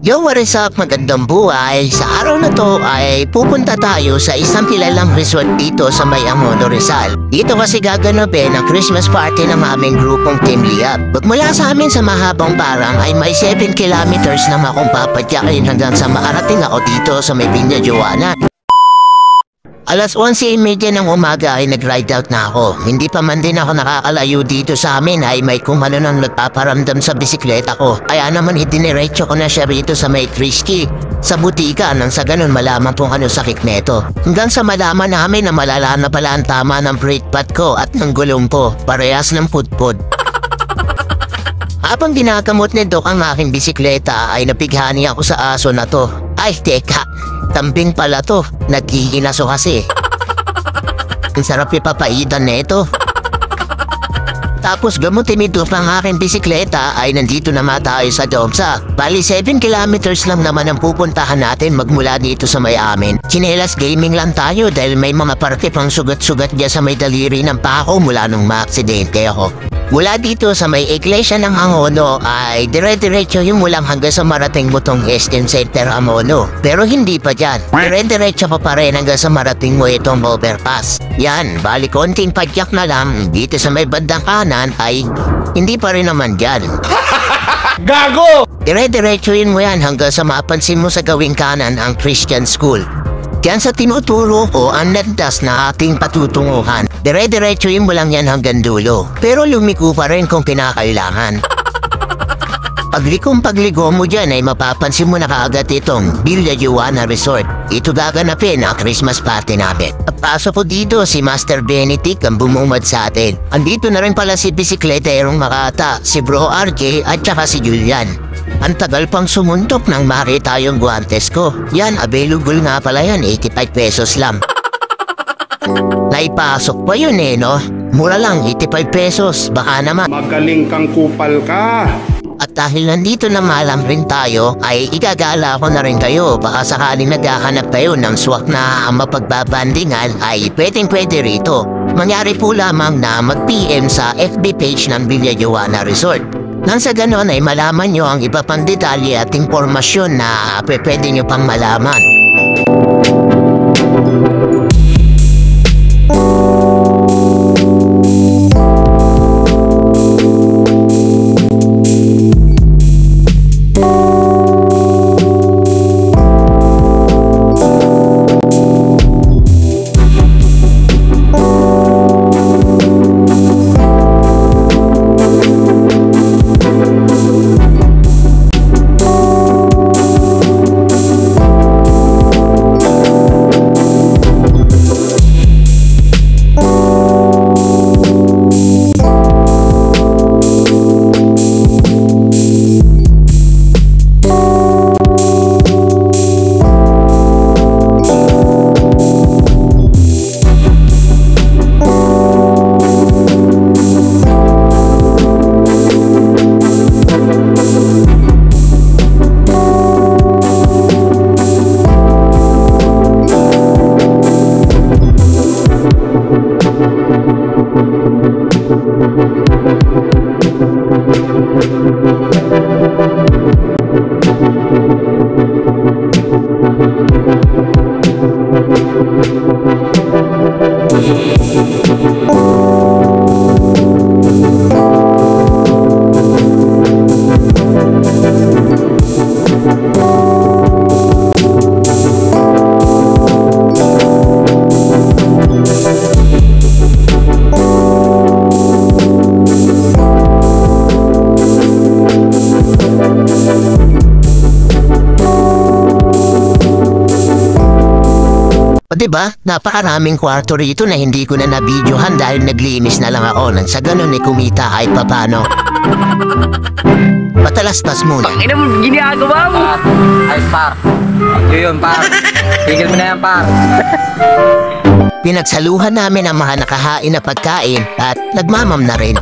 Yo, what is up? Magandang buhay. Sa araw na to ay pupunta tayo sa isang kilalang resort dito sa May Angono, Rizal. Dito kasi gaganapin ang Christmas party ng aming grupong Team Liab. Magmula sa amin sa mahabang parang ay may 7 kilometers na akong papadyakin hanggang sa makarating ako dito sa May Piña Joana. Alas 11:30 ng umaga ay nag-ride out na ako. Hindi pa man din ako nakakalayo dito sa amin ay may kung ano nang nagpaparamdam sa bisikleta ko. Kaya naman idiniretso ko na siya rito sa may Trisky, sa butika nang sa ganun malaman kung ano sakit neto. Hanggang sa malaman namin na malala na pala ang tama ng brake pad ko at ng gulong ko, parehas ng pudpud. Habang ginagamot ni Doc ang aking bisikleta ay napighani ako sa aso na to. Ay teka, tamping pala to, nagkikinaso kasi. Ang sarap ipapaidan neto. Tapos gamutin ni Doc ang aking bisikleta ay nandito na tayo sa Domsa. Bali 7 kilometers lang naman ang pupuntahan natin magmula dito sa may amin. Chinelas gaming lang tayo dahil may mga parte pang sugat-sugat niya sa may daliri ng pako mula nung maaksidente ako. Mula dito sa may iglesia ng Angono ay dire-diretso yung mulang hanggang sa marating mo tong SM Center Angono. Pero hindi pa dyan. Dire-diretso pa rin hanggang sa marating mo itong overpass. Yan, bali konting padyak na lang dito sa may bandang kanan ay hindi pa rin naman dyan. Gago! Dire-diretsuin mo yan hanggang sa mapansin mo sa gawing kanan ang Christian School. Diyan sa tinuturo ko ang landas na ating patutunguhan. Dire-diretsuin mo lang yan hanggang dulo. Pero lumiko pa rin kung kinakailangan. Pagligo mo dyan ay mapapansin mo na kaagad itong Villa Joana Resort. Ito gaganapin ang Christmas party namin. Pasok ko dito si Master Benedict ang bumungad sa atin. Andito na rin pala si bisikleterong Makata, si Bro RJ at saka si Julian. Ang tagal pang sumuntok nang makita yung guantes ko. Yan, available nga pala yan, 85 pesos lang. Naipasok pa yun no? Mura lang, 85 pesos, baka naman. Magaling kang kupal ka. At dahil nandito na malam rin tayo, ay igagala ko na rin kayo. Baka sakaling naghahanap kayo ng swak na mapagbabandingan ay pwedeng-pwede rito. Mangyari po lamang na mag-PM sa FB page ng Villa Joana Resort. Nang sa ganon ay malaman nyo ang iba pang detalye at impormasyon na pwede nyo pang malaman. Diba? Napakaraming kwarto rito na hindi ko na nabidyohan dahil naglinis na lang ako nang sa ganun kumita kahit papano. Patalastas muna. Ina mo, ginagawa mo! Ay, par. Yun, par. Tigil mo na yan, par. Pinagsaluhan namin ang mga nakahain na pagkain at nagmamam na rin.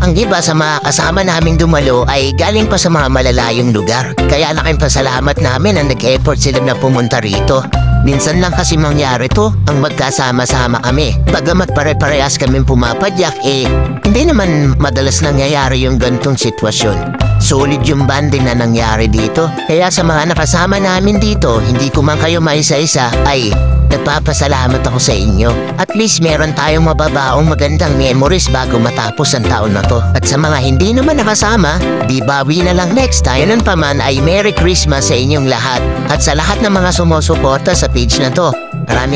Ang iba sa mga kasama naming dumalo ay galing pa sa mga malalayong lugar. Kaya laking pasalamat namin na nag-effort sila na pumunta rito. Minsan lang kasi mangyari to, ang magkasama-sama kami. Bagamat pare-parehas kaming pumapadyak, hindi naman madalas nangyayari yung gantong sitwasyon. Solid yung banding na nangyari dito. Kaya sa mga nakasama namin dito, hindi ko man kayo maisa-isa, ay nagpapasalamat ako sa inyo. At least meron tayong mababaong magandang memories bago matapos ang taon na to. At sa mga hindi naman nakasama, di bawi na lang next time. Ganun pa man ay Merry Christmas sa inyong lahat. At sa lahat ng mga sumusuporta sa page na to,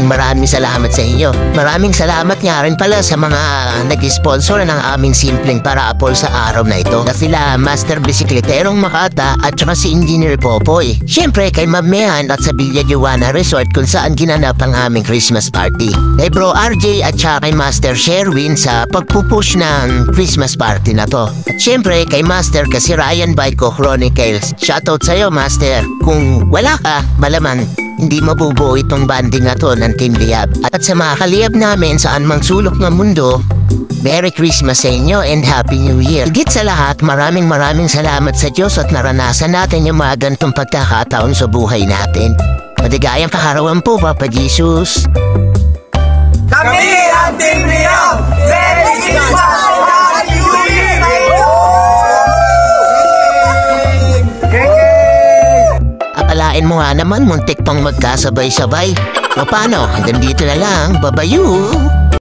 maraming salamat sa inyo. Maraming salamat nga rin pala sa mga nag-sponsor ng aming simpleng paraapol sa araw na ito. Na sila Master Bisikleterong Makata at saka si Engineer Popoy. Siyempre kay Ma'am Mehan at sa Villa Juana Resort kung saan ginanap ang aming Christmas party. Kay Bro RJ at saka kay Master Sherwin sa pagpupush ng Christmas party na to. At siyempre kay Master kasi Ryan Baiko Chronicles. Shoutout sa'yo Master. Kung wala ka, malaman hindi mabubuo itong banding na to ng Team Liab. At sa mga kaliyab namin saan mang sulok ng mundo, Merry Christmas sa inyo and Happy New Year. Higit sa lahat, maraming salamat sa Diyos at naranasan natin yung mga ganitong pagkakataon sa buhay natin. Maligayang kaharawan po, Papa Jesus. Kami ang Team Liab! Merry Christmas! Happy New Year! Akalain mo nga naman, muntik pang magkasabay-sabay. O paano, hanggang dito na lang, babayu!